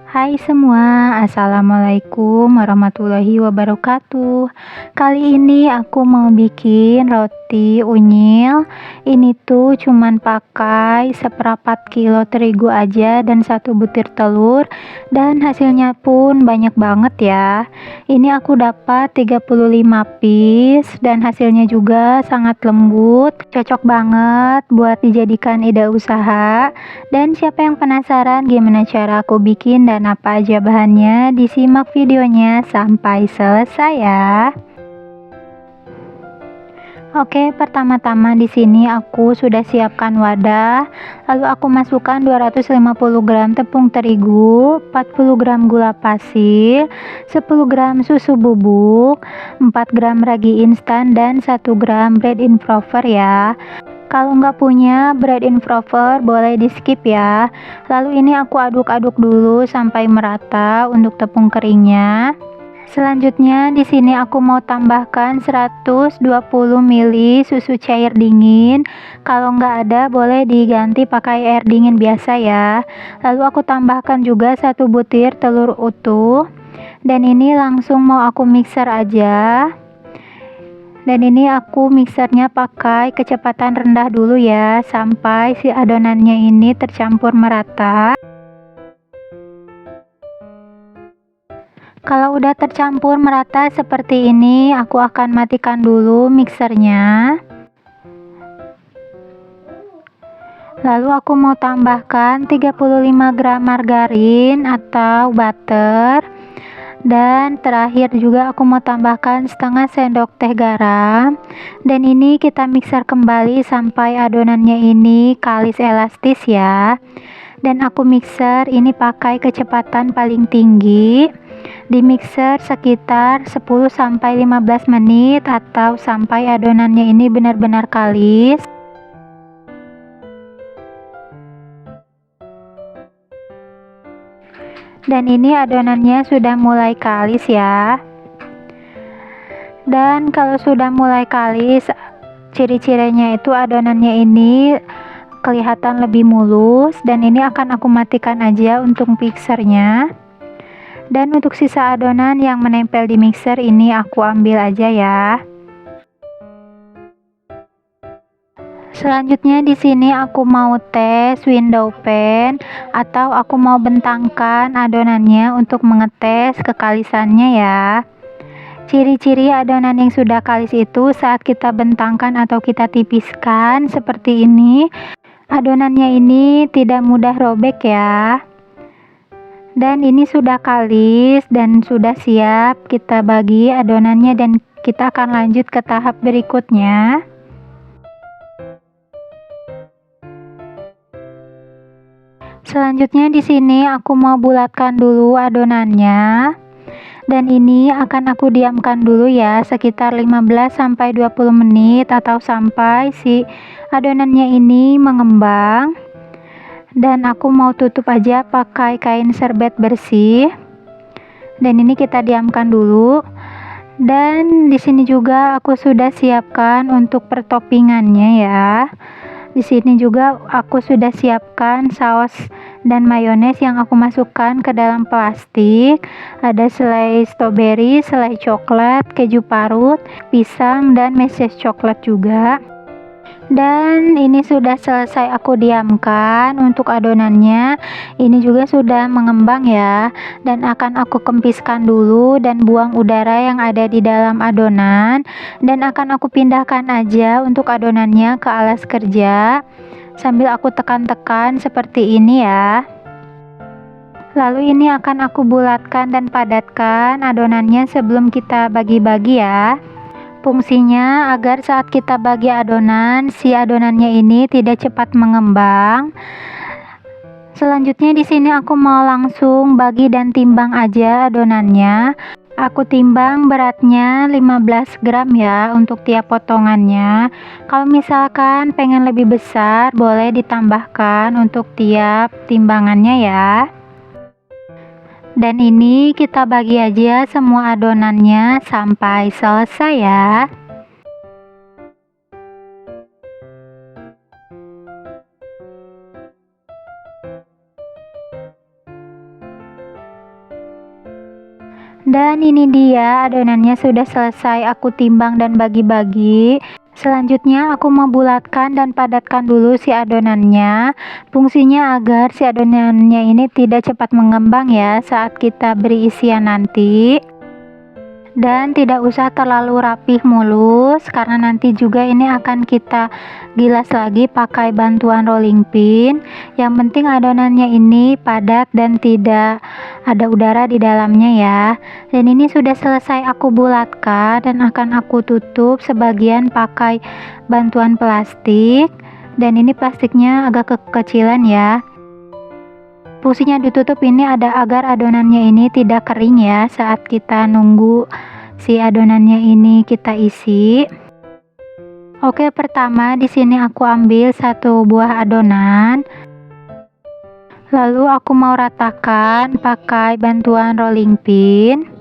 Hai semua, Assalamualaikum warahmatullahi wabarakatuh. Kali ini aku mau bikin roti unyil. Ini tuh cuman pakai seperempat kilo terigu aja dan satu butir telur. Dan hasilnya pun banyak banget ya. Ini aku dapat 35 piece dan hasilnya juga sangat lembut. Cocok banget buat dijadikan ide usaha. Dan siapa yang penasaran gimana cara aku bikin dan apa aja bahannya, disimak videonya sampai selesai ya. Oke, pertama-tama di sini aku sudah siapkan wadah, lalu aku masukkan 250 gram tepung terigu, 40 gram gula pasir, 10 gram susu bubuk, 4 gram ragi instan dan 1 gram bread improver ya. Kalau nggak punya bread improver boleh di skip ya. Lalu ini aku aduk-aduk dulu sampai merata untuk tepung keringnya. Selanjutnya di sini aku mau tambahkan 120 ml susu cair dingin. Kalau nggak ada boleh diganti pakai air dingin biasa ya. Lalu aku tambahkan juga 1 butir telur utuh. Dan ini langsung mau aku mixer aja. Dan ini aku mixernya pakai kecepatan rendah dulu ya, sampai si adonannya ini tercampur merata. Kalau udah tercampur merata seperti ini, aku akan matikan dulu mixernya. Lalu aku mau tambahkan 35 gram margarin atau butter. Dan terakhir juga aku mau tambahkan setengah sendok teh garam. Dan ini kita mixer kembali sampai adonannya ini kalis elastis ya. Dan aku mixer ini pakai kecepatan paling tinggi. Di mixer sekitar 10-15 menit atau sampai adonannya ini benar-benar kalis. Dan ini adonannya sudah mulai kalis ya. Dan kalau sudah mulai kalis, ciri-cirinya itu adonannya ini kelihatan lebih mulus. Dan ini akan aku matikan aja untuk mixernya. Dan untuk sisa adonan yang menempel di mixer ini aku ambil aja ya. Selanjutnya di sini aku mau tes window pan atau aku mau bentangkan adonannya untuk mengetes kekalisannya ya. Ciri-ciri adonan yang sudah kalis itu saat kita bentangkan atau kita tipiskan seperti ini. Adonannya ini tidak mudah robek ya. Dan ini sudah kalis dan sudah siap kita bagi adonannya dan kita akan lanjut ke tahap berikutnya. Selanjutnya di sini aku mau bulatkan dulu adonannya. Dan ini akan aku diamkan dulu ya sekitar 15-20 menit atau sampai si adonannya ini mengembang. Dan aku mau tutup aja pakai kain serbet bersih. Dan ini kita diamkan dulu. Dan di sini juga aku sudah siapkan untuk pertoppingannya ya. Di sini juga aku sudah siapkan saus dan mayones yang aku masukkan ke dalam plastik. Ada selai strawberry, selai coklat, keju parut, pisang dan meses coklat juga. Dan ini sudah selesai aku diamkan untuk adonannya. Ini juga sudah mengembang ya. Dan akan aku kempiskan dulu dan buang udara yang ada di dalam adonan. Dan akan aku pindahkan aja untuk adonannya ke alas kerja. Sambil aku tekan-tekan seperti ini ya. Lalu ini akan aku bulatkan dan padatkan adonannya sebelum kita bagi-bagi ya. Fungsinya agar saat kita bagi adonan, si adonannya ini tidak cepat mengembang. Selanjutnya di sini aku mau langsung bagi dan timbang aja adonannya. Aku timbang beratnya 15 gram ya untuk tiap potongannya. Kalau misalkan pengen lebih besar, boleh ditambahkan untuk tiap timbangannya ya. Dan ini kita bagi aja semua adonannya sampai selesai ya. Dan ini dia adonannya sudah selesai aku timbang dan bagi-bagi. Selanjutnya aku mau bulatkan dan padatkan dulu si adonannya. Fungsinya agar si adonannya ini tidak cepat mengembang ya saat kita beri isian nanti. Dan tidak usah terlalu rapih mulus karena nanti juga ini akan kita gilas lagi pakai bantuan rolling pin. Yang penting adonannya ini padat dan tidak ada udara di dalamnya ya. Dan ini sudah selesai aku bulatkan dan akan aku tutup sebagian pakai bantuan plastik. Dan ini plastiknya agak kekecilan ya. Fungsinya ditutup ini ada agar adonannya ini tidak kering ya saat kita nunggu si adonannya ini kita isi. Oke, pertama di sini aku ambil satu buah adonan. Lalu aku mau ratakan pakai bantuan rolling pin.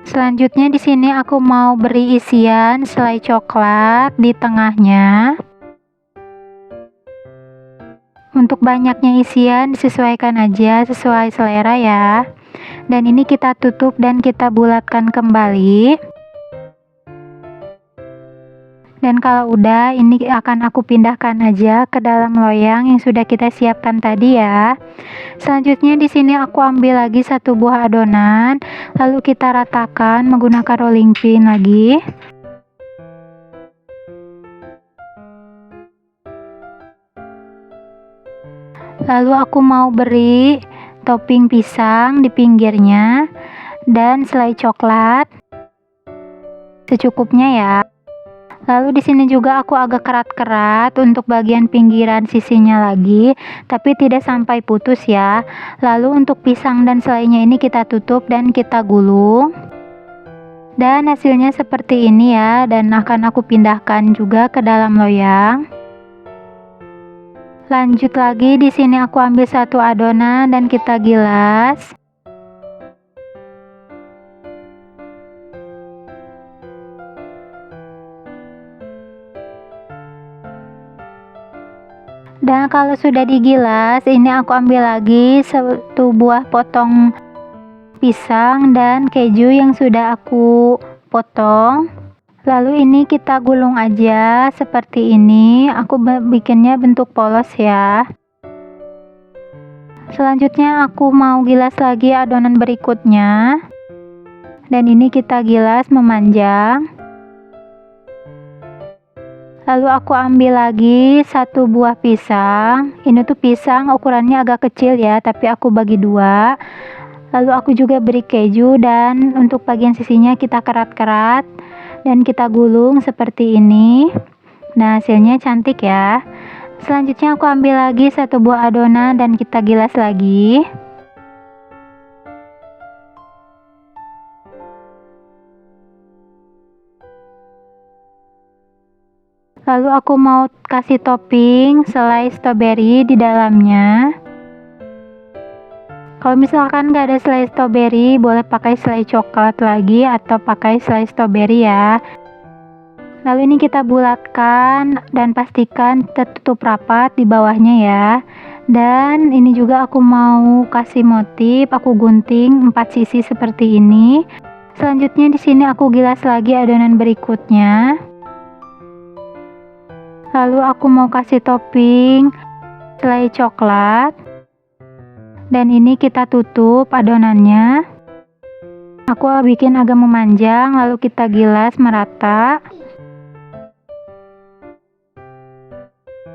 Selanjutnya di sini aku mau beri isian selai coklat di tengahnya. Untuk banyaknya isian disesuaikan aja sesuai selera ya. Dan ini kita tutup dan kita bulatkan kembali. Dan kalau udah, ini akan aku pindahkan aja ke dalam loyang yang sudah kita siapkan tadi ya. Selanjutnya di sini aku ambil lagi satu buah adonan, lalu kita ratakan menggunakan rolling pin lagi. Lalu aku mau beri topping pisang di pinggirnya dan selai coklat secukupnya ya. Lalu di sini juga aku agak kerat-kerat untuk bagian pinggiran sisinya lagi, tapi tidak sampai putus ya. Lalu untuk pisang dan selainya ini kita tutup dan kita gulung. Dan hasilnya seperti ini ya, dan akan aku pindahkan juga ke dalam loyang. Lanjut lagi di sini aku ambil satu adonan dan kita gilas. Dan kalau sudah digilas, ini aku ambil lagi satu buah potong pisang dan keju yang sudah aku potong. Lalu ini kita gulung aja seperti ini. Aku bikinnya bentuk polos ya. Selanjutnya aku mau gilas lagi adonan berikutnya. Dan ini kita gilas memanjang. Lalu aku ambil lagi satu buah pisang. Ini tuh pisang ukurannya agak kecil ya, tapi aku bagi dua. Lalu aku juga beri keju dan untuk bagian sisinya kita kerat-kerat dan kita gulung seperti ini. Nah, hasilnya cantik ya. Selanjutnya aku ambil lagi satu buah adonan dan kita gilas lagi. Lalu aku mau kasih topping selai stroberi di dalamnya. Kalau misalkan nggak ada selai stroberi, boleh pakai selai coklat lagi atau pakai selai stroberi ya. Lalu ini kita bulatkan dan pastikan tertutup rapat di bawahnya ya. Dan ini juga aku mau kasih motif, aku gunting 4 sisi seperti ini. Selanjutnya di sini aku gilas lagi adonan berikutnya. Lalu aku mau kasih topping selai coklat. Dan ini kita tutup adonannya. Aku bikin agak memanjang, lalu kita gilas merata.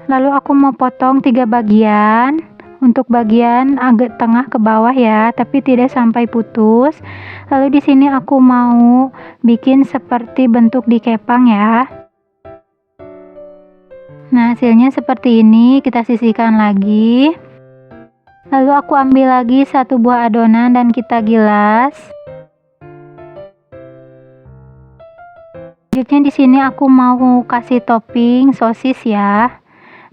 Lalu aku mau potong 3 bagian. Untuk bagian agak tengah ke bawah ya, tapi tidak sampai putus. Lalu di sini aku mau bikin seperti bentuk dikepang ya. Nah, hasilnya seperti ini, kita sisihkan lagi. Lalu aku ambil lagi satu buah adonan dan kita gilas. Selanjutnya di sini aku mau kasih topping sosis ya.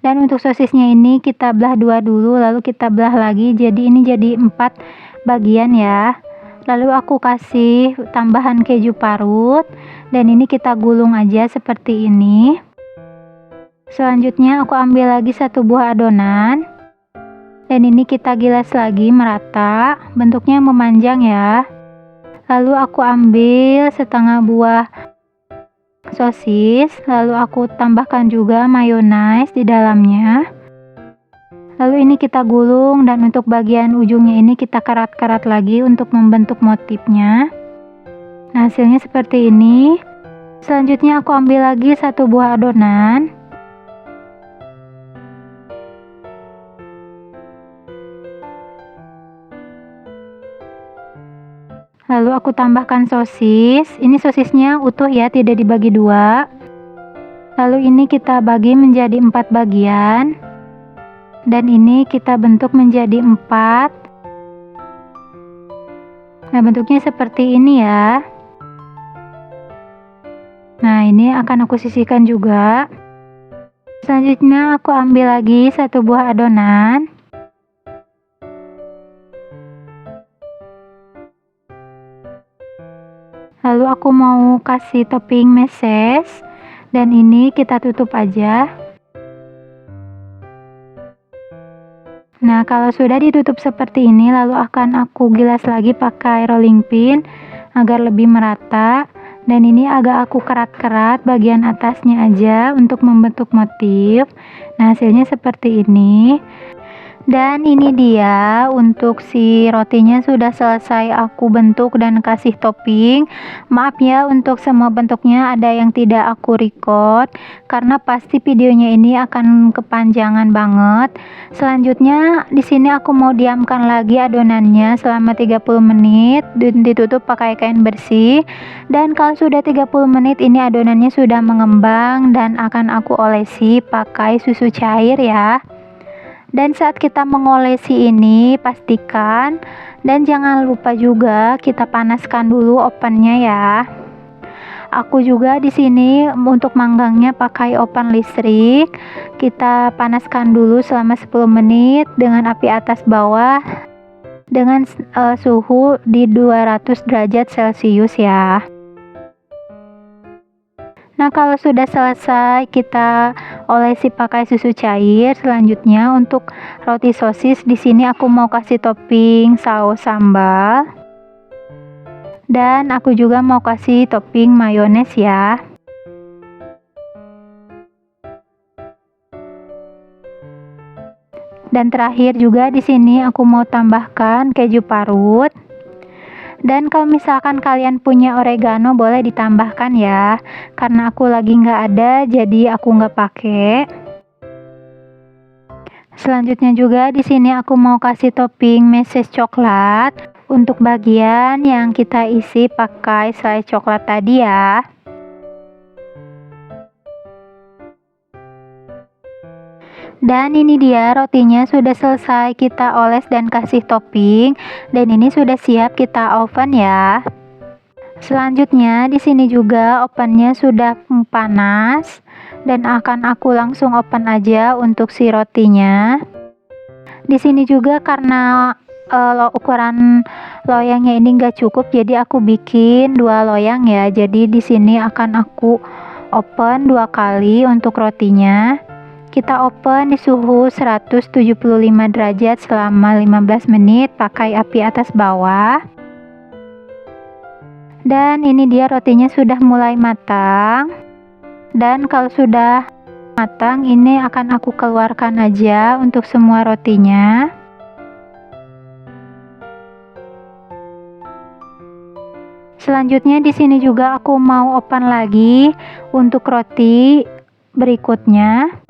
Dan untuk sosisnya ini kita belah dua dulu, lalu kita belah lagi. Jadi ini jadi 4 bagian ya. Lalu aku kasih tambahan keju parut dan ini kita gulung aja seperti ini. Selanjutnya aku ambil lagi satu buah adonan, dan ini kita gilas lagi merata, bentuknya memanjang ya. Lalu aku ambil setengah buah sosis, lalu aku tambahkan juga mayones di dalamnya. Lalu ini kita gulung, dan untuk bagian ujungnya ini kita kerat-kerat lagi untuk membentuk motifnya. Nah, hasilnya seperti ini. Selanjutnya aku ambil lagi satu buah adonan. Lalu aku tambahkan sosis. Ini sosisnya utuh ya, tidak dibagi dua. Lalu ini kita bagi menjadi 4 bagian. Dan ini kita bentuk menjadi 4. Nah, bentuknya seperti ini ya. Nah, ini akan aku sisihkan juga. Selanjutnya aku ambil lagi satu buah adonan. Lalu aku mau kasih topping meses, dan ini kita tutup aja. Nah, kalau sudah ditutup seperti ini, lalu akan aku gilas lagi pakai rolling pin agar lebih merata. Dan ini agak aku kerat-kerat bagian atasnya aja untuk membentuk motif. Nah, hasilnya seperti ini. Dan ini dia, untuk si rotinya sudah selesai aku bentuk dan kasih topping. Maaf ya, untuk semua bentuknya ada yang tidak aku record karena pasti videonya ini akan kepanjangan banget. Selanjutnya di sini aku mau diamkan lagi adonannya selama 30 menit, ditutup pakai kain bersih. Dan kalau sudah 30 menit ini adonannya sudah mengembang, dan akan aku olesi pakai susu cair ya. Dan saat kita mengolesi ini, pastikan dan jangan lupa juga kita panaskan dulu ovennya ya. Aku juga di sini untuk manggangnya pakai oven listrik. Kita panaskan dulu selama 10 menit dengan api atas bawah dengan suhu di 200 derajat Celcius ya. Nah, kalau sudah selesai kita olesi pakai susu cair. Selanjutnya untuk roti sosis di sini aku mau kasih topping saus sambal. Dan aku juga mau kasih topping mayones ya. Dan terakhir juga di sini aku mau tambahkan keju parut. Dan kalau misalkan kalian punya oregano boleh ditambahkan ya. Karena aku lagi nggak ada, jadi aku nggak pakai. Selanjutnya juga di sini aku mau kasih topping meses coklat untuk bagian yang kita isi pakai selai coklat tadi ya. Dan ini dia rotinya sudah selesai kita oles dan kasih topping, dan ini sudah siap kita oven ya. Selanjutnya di sini juga ovennya sudah panas, dan akan aku langsung oven aja untuk si rotinya. Di sini juga karena ukuran loyangnya ini enggak cukup, jadi aku bikin 2 loyang ya. Jadi di sini akan aku oven 2 kali untuk rotinya. Kita oven di suhu 175 derajat selama 15 menit pakai api atas bawah. Dan ini dia rotinya sudah mulai matang. Dan kalau sudah matang, ini akan aku keluarkan aja untuk semua rotinya. Selanjutnya di sini juga aku mau oven lagi untuk roti berikutnya.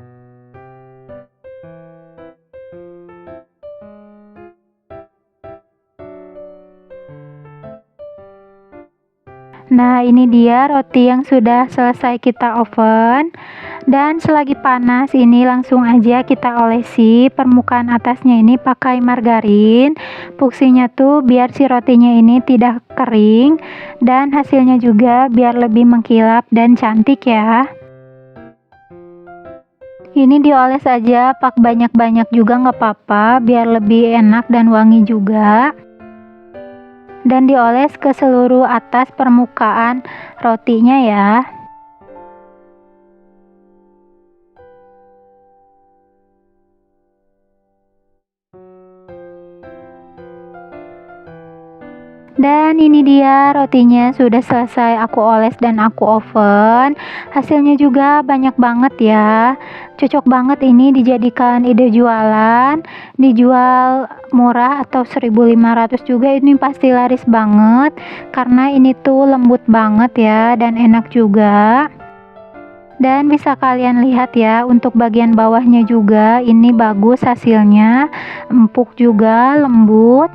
Nah, ini dia roti yang sudah selesai kita oven. Dan selagi panas ini langsung aja kita olesi permukaan atasnya ini pakai margarin. Fungsinya tuh biar si rotinya ini tidak kering, dan hasilnya juga biar lebih mengkilap dan cantik ya. Ini dioles aja, pak banyak-banyak juga nggak apa-apa, biar lebih enak dan wangi juga. Dan dioles ke seluruh atas permukaan rotinya ya. Dan ini dia rotinya sudah selesai aku oles dan aku oven. Hasilnya juga banyak banget ya. Cocok banget ini dijadikan ide jualan. Dijual murah atau 1.500 juga, ini pasti laris banget. Karena ini tuh lembut banget ya dan enak juga. Dan bisa kalian lihat ya, untuk bagian bawahnya juga ini bagus hasilnya. Empuk juga, lembut.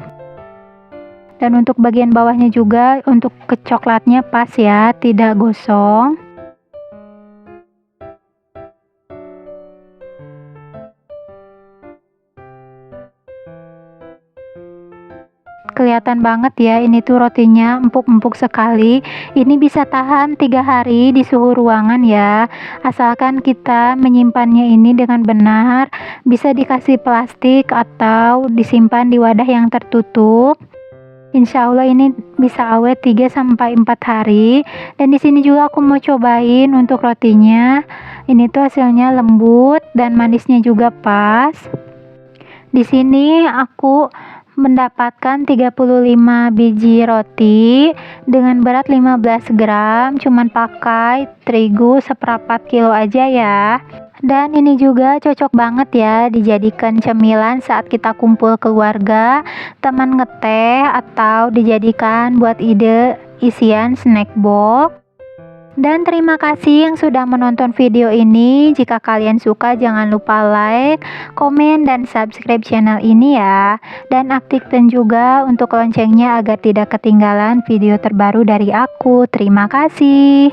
Dan untuk bagian bawahnya juga untuk kecoklatnya pas ya, tidak gosong. Kelihatan banget ya, ini tuh rotinya empuk-empuk sekali. Ini bisa tahan 3 hari di suhu ruangan ya. Asalkan kita menyimpannya ini dengan benar, bisa dikasih plastik atau disimpan di wadah yang tertutup. Insya Allah ini bisa awet 3-4 hari. Dan di sini juga aku mau cobain untuk rotinya. Ini tuh hasilnya lembut dan manisnya juga pas. Di sini aku mendapatkan 35 biji roti dengan berat 15 gram, cuman pakai terigu seperempat kilo aja ya. Dan ini juga cocok banget ya dijadikan cemilan saat kita kumpul keluarga, teman ngeteh, atau dijadikan buat ide isian snack box. Dan terima kasih yang sudah menonton video ini. Jika kalian suka, jangan lupa like, komen, dan subscribe channel ini ya. Dan aktifkan juga untuk loncengnya agar tidak ketinggalan video terbaru dari aku. Terima kasih.